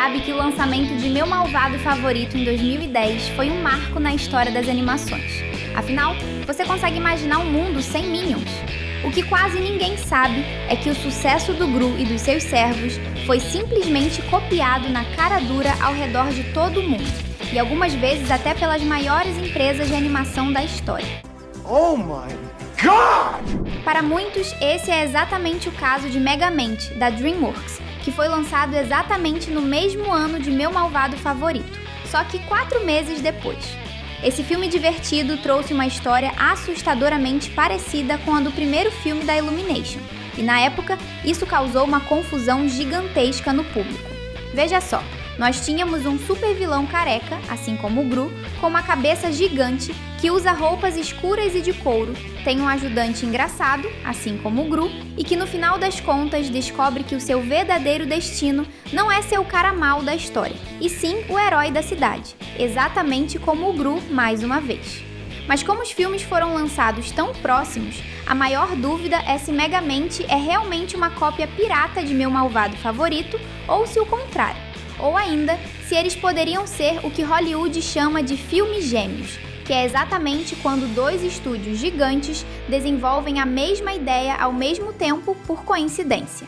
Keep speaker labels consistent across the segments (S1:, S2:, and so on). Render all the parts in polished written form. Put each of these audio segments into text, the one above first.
S1: sabe que o lançamento de Meu Malvado Favorito em 2010 foi um marco na história das animações. Afinal, você consegue imaginar um mundo sem Minions? O que quase ninguém sabe é que o sucesso do Gru e dos seus servos foi simplesmente copiado na cara dura ao redor de todo o mundo, e algumas vezes até pelas maiores empresas de animação da história.
S2: Oh my God!
S1: Para muitos, esse é exatamente o caso de Megamente, da DreamWorks, que foi lançado exatamente no mesmo ano de Meu Malvado Favorito, só que 4 meses depois. Esse filme divertido trouxe uma história assustadoramente parecida com a do primeiro filme da Illumination, e na época isso causou uma confusão gigantesca no público. Veja só, nós tínhamos um super vilão careca, assim como o Gru, com uma cabeça gigante que usa roupas escuras e de couro, tem um ajudante engraçado, assim como o Gru, e que no final das contas descobre que o seu verdadeiro destino não é ser o cara mau da história, e sim o herói da cidade, exatamente como o Gru mais uma vez. Mas como os filmes foram lançados tão próximos, a maior dúvida é se Megamente é realmente uma cópia pirata de Meu Malvado Favorito ou se o contrário. Ou ainda, se eles poderiam ser o que Hollywood chama de filmes gêmeos, que é exatamente quando 2 estúdios gigantes desenvolvem a mesma ideia ao mesmo tempo por coincidência.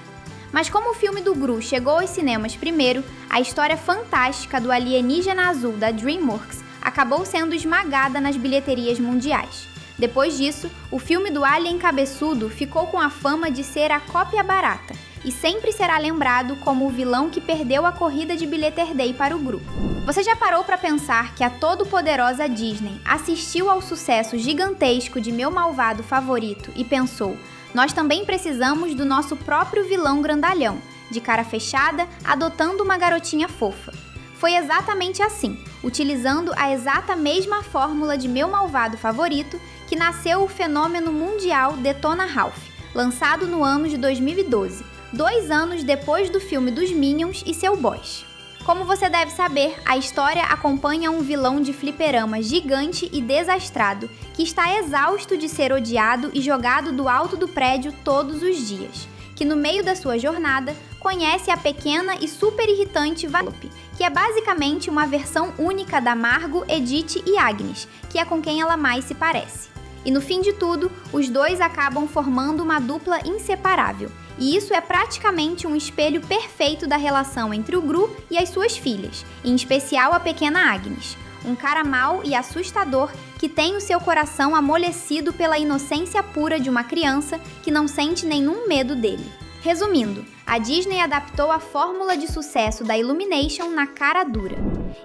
S1: Mas como o filme do Gru chegou aos cinemas primeiro, a história fantástica do alienígena azul da DreamWorks acabou sendo esmagada nas bilheterias mundiais. Depois disso, o filme do Alien Cabeçudo ficou com a fama de ser a cópia barata, e sempre será lembrado como o vilão que perdeu a corrida de Bilheter Day para o Gru. Você já parou para pensar que a todo-poderosa Disney assistiu ao sucesso gigantesco de Meu Malvado Favorito e pensou: nós também precisamos do nosso próprio vilão grandalhão, de cara fechada, adotando uma garotinha fofa? Foi exatamente assim, utilizando a exata mesma fórmula de Meu Malvado Favorito, que nasceu o fenômeno mundial Detona Ralph, lançado no ano de 2012. 2 anos depois do filme dos Minions e seu boss. Como você deve saber, a história acompanha um vilão de fliperama gigante e desastrado, que está exausto de ser odiado e jogado do alto do prédio todos os dias, que no meio da sua jornada, conhece a pequena e super irritante Vanellope, que é basicamente uma versão única da Margo, Edith e Agnes, que é com quem ela mais se parece. E no fim de tudo, os dois acabam formando uma dupla inseparável, e isso é praticamente um espelho perfeito da relação entre o Gru e as suas filhas, em especial a pequena Agnes, um cara mau e assustador que tem o seu coração amolecido pela inocência pura de uma criança que não sente nenhum medo dele. Resumindo, a Disney adaptou a fórmula de sucesso da Illumination na cara dura.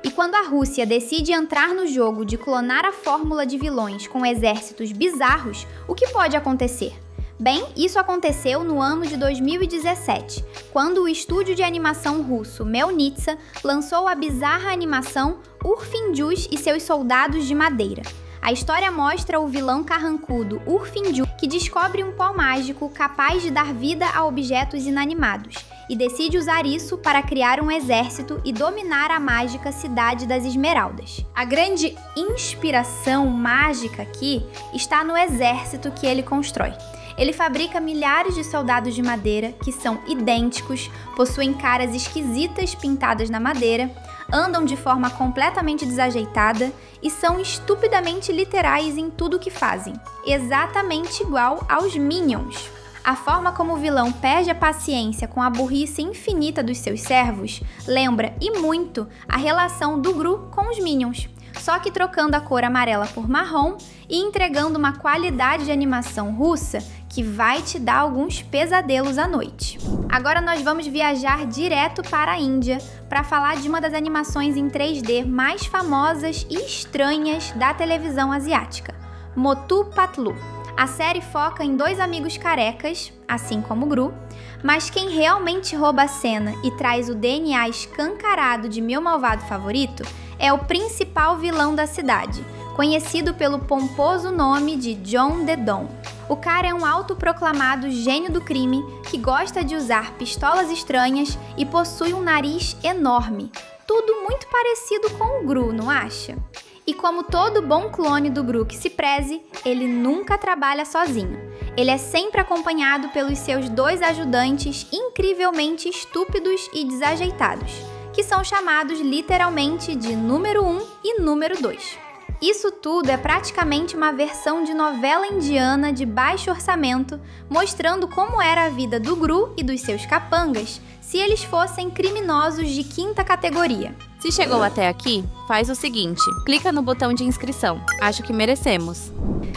S1: E quando a Rússia decide entrar no jogo de clonar a fórmula de vilões com exércitos bizarros, o que pode acontecer? Bem, isso aconteceu no ano de 2017, quando o estúdio de animação russo Melnitsa lançou a bizarra animação Urfinjus e seus soldados de madeira. A história mostra o vilão carrancudo Urfinjus, que descobre um pó mágico capaz de dar vida a objetos inanimados, e decide usar isso para criar um exército e dominar a mágica Cidade das Esmeraldas. A grande inspiração mágica aqui está no exército que ele constrói. Ele fabrica milhares de soldados de madeira que são idênticos, possuem caras esquisitas pintadas na madeira, andam de forma completamente desajeitada e são estupidamente literais em tudo que fazem, exatamente igual aos Minions. A forma como o vilão perde a paciência com a burrice infinita dos seus servos lembra, e muito, a relação do Gru com os Minions, só que trocando a cor amarela por marrom e entregando uma qualidade de animação russa que vai te dar alguns pesadelos à noite. Agora nós vamos viajar direto para a Índia para falar de uma das animações em 3D mais famosas e estranhas da televisão asiática, Motu Patlu. A série foca em 2 amigos carecas, assim como o Gru, mas quem realmente rouba a cena e traz o DNA escancarado de Meu Malvado Favorito é o principal vilão da cidade, conhecido pelo pomposo nome de John the Don. O cara é um autoproclamado gênio do crime que gosta de usar pistolas estranhas e possui um nariz enorme. Tudo muito parecido com o Gru, não acha? E como todo bom clone do Gru que se preze, ele nunca trabalha sozinho. Ele é sempre acompanhado pelos seus 2 ajudantes incrivelmente estúpidos e desajeitados, que são chamados literalmente de número 1 e número 2. Isso tudo é praticamente uma versão de novela indiana de baixo orçamento, mostrando como era a vida do Gru e dos seus capangas se eles fossem criminosos de 5ª categoria.
S3: Se chegou até aqui, faz o seguinte, clica no botão de inscrição. Acho que merecemos.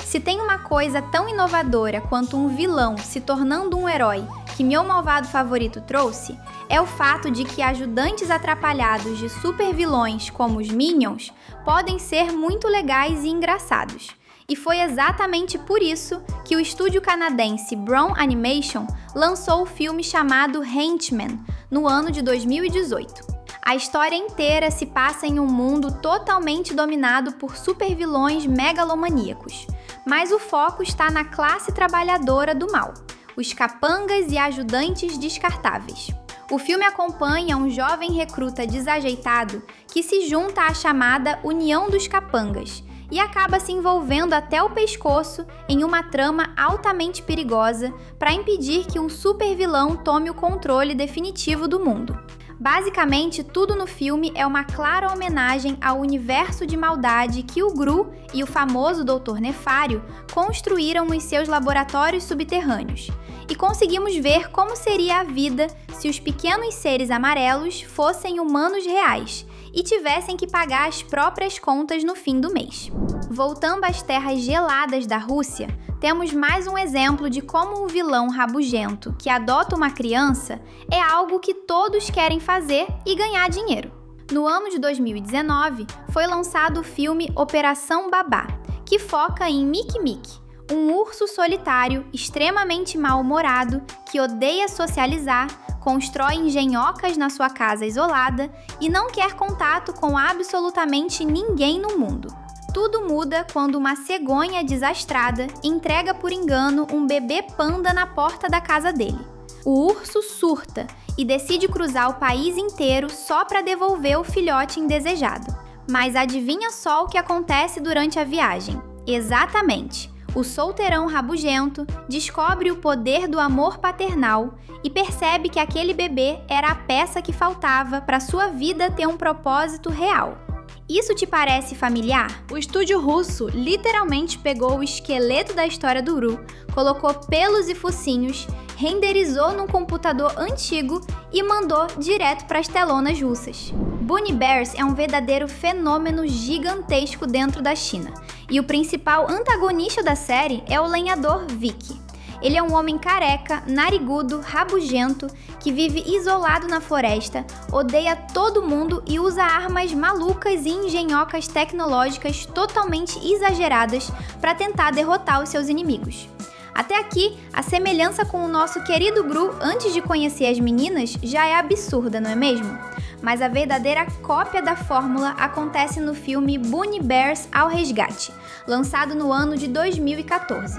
S1: Se tem uma coisa tão inovadora quanto um vilão se tornando um herói que meu malvado favorito trouxe, é o fato de que ajudantes atrapalhados de supervilões como os Minions podem ser muito legais e engraçados. E foi exatamente por isso que o estúdio canadense Brown Animation lançou o filme chamado Henchman, no ano de 2018. A história inteira se passa em um mundo totalmente dominado por supervilões megalomaníacos, mas o foco está na classe trabalhadora do mal, os capangas e ajudantes descartáveis. O filme acompanha um jovem recruta desajeitado que se junta à chamada União dos Capangas e acaba se envolvendo até o pescoço em uma trama altamente perigosa para impedir que um supervilão tome o controle definitivo do mundo. Basicamente, tudo no filme é uma clara homenagem ao universo de maldade que o Gru e o famoso Dr. Nefário construíram nos seus laboratórios subterrâneos. E conseguimos ver como seria a vida se os pequenos seres amarelos fossem humanos reais e tivessem que pagar as próprias contas no fim do mês. Voltando às terras geladas da Rússia, temos mais um exemplo de como um vilão rabugento que adota uma criança é algo que todos querem fazer e ganhar dinheiro. No ano de 2019, foi lançado o filme Operação Babá, que foca em Mickey Mickey, um urso solitário extremamente mal-humorado que odeia socializar, constrói engenhocas na sua casa isolada e não quer contato com absolutamente ninguém no mundo. Tudo muda quando uma cegonha desastrada entrega por engano um bebê panda na porta da casa dele. O urso surta e decide cruzar o país inteiro só para devolver o filhote indesejado. Mas adivinha só o que acontece durante a viagem? Exatamente! O solteirão rabugento descobre o poder do amor paternal e percebe que aquele bebê era a peça que faltava para sua vida ter um propósito real. Isso te parece familiar? O estúdio russo literalmente pegou o esqueleto da história do Gru, colocou pelos e focinhos, renderizou num computador antigo e mandou direto para as telonas russas. Bunny Bears é um verdadeiro fenômeno gigantesco dentro da China, e o principal antagonista da série é o lenhador Vic. Ele é um homem careca, narigudo, rabugento, que vive isolado na floresta, odeia todo mundo e usa armas malucas e engenhocas tecnológicas totalmente exageradas para tentar derrotar os seus inimigos. Até aqui, a semelhança com o nosso querido Gru antes de conhecer as meninas já é absurda, não é mesmo? Mas a verdadeira cópia da fórmula acontece no filme Bunny Bears ao Resgate, lançado no ano de 2014.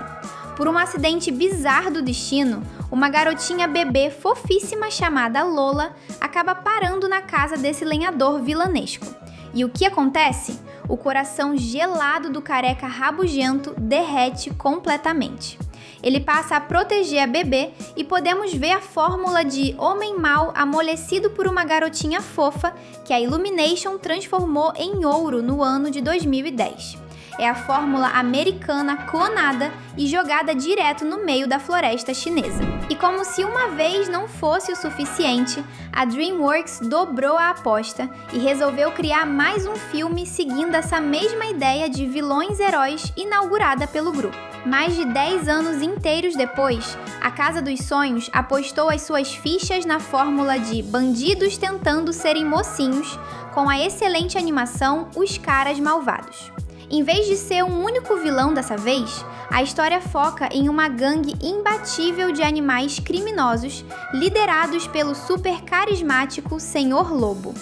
S1: Por um acidente bizarro do destino, uma garotinha bebê fofíssima chamada Lola acaba parando na casa desse lenhador vilanesco. E o que acontece? O coração gelado do careca rabugento derrete completamente. Ele passa a proteger a bebê e podemos ver a fórmula de homem mau amolecido por uma garotinha fofa que a Illumination transformou em ouro no ano de 2010. É a fórmula americana clonada e jogada direto no meio da floresta chinesa. E como se uma vez não fosse o suficiente, a DreamWorks dobrou a aposta e resolveu criar mais um filme seguindo essa mesma ideia de vilões-heróis inaugurada pelo grupo. Mais de 10 anos inteiros depois, a Casa dos Sonhos apostou as suas fichas na fórmula de bandidos tentando serem mocinhos, com a excelente animação Os Caras Malvados. Em vez de ser um único vilão dessa vez, a história foca em uma gangue imbatível de animais criminosos liderados pelo super carismático Senhor Lobo.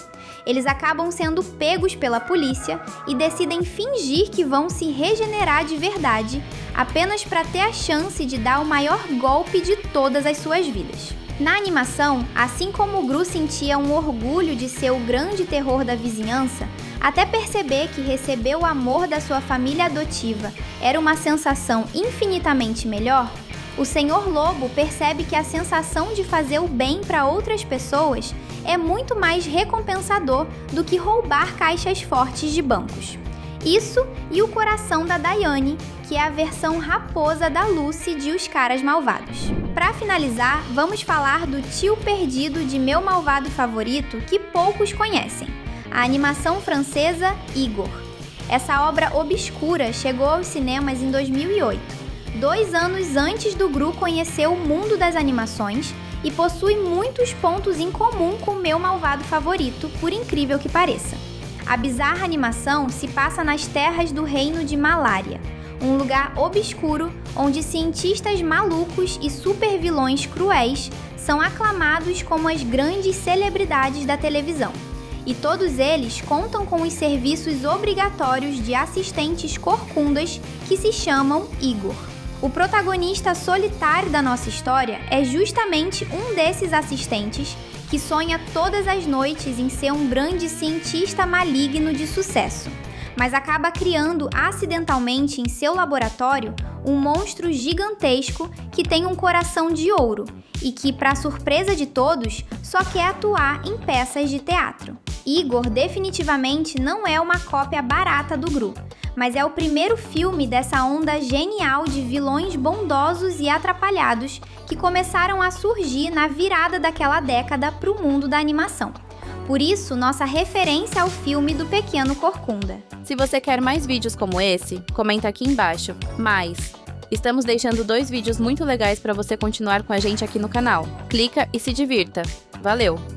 S1: Eles acabam sendo pegos pela polícia e decidem fingir que vão se regenerar de verdade, apenas para ter a chance de dar o maior golpe de todas as suas vidas. Na animação, assim como o Gru sentia um orgulho de ser o grande terror da vizinhança, até perceber que receber o amor da sua família adotiva era uma sensação infinitamente melhor, o Senhor Lobo percebe que a sensação de fazer o bem para outras pessoas é muito mais recompensador do que roubar caixas fortes de bancos. Isso e o coração da Diane, que é a versão raposa da Lucy de Os Caras Malvados. Para finalizar, vamos falar do tio perdido de Meu Malvado Favorito que poucos conhecem, a animação francesa Igor. Essa obra obscura chegou aos cinemas em 2008, 2 anos antes do Gru conhecer o mundo das animações, e possui muitos pontos em comum com Meu Malvado Favorito, por incrível que pareça. A bizarra animação se passa nas terras do Reino de Malária, um lugar obscuro onde cientistas malucos e supervilões cruéis são aclamados como as grandes celebridades da televisão. E todos eles contam com os serviços obrigatórios de assistentes corcundas que se chamam Igor. O protagonista solitário da nossa história é justamente um desses assistentes que sonha todas as noites em ser um grande cientista maligno de sucesso, mas acaba criando acidentalmente em seu laboratório um monstro gigantesco que tem um coração de ouro e que, para surpresa de todos, só quer atuar em peças de teatro. Igor definitivamente não é uma cópia barata do Gru, mas é o primeiro filme dessa onda genial de vilões bondosos e atrapalhados que começaram a surgir na virada daquela década para o mundo da animação. Por isso, nossa referência ao filme do Pequeno Corcunda.
S3: Se você quer mais vídeos como esse, comenta aqui embaixo. Mas estamos deixando 2 vídeos muito legais para você continuar com a gente aqui no canal. Clica e se divirta. Valeu!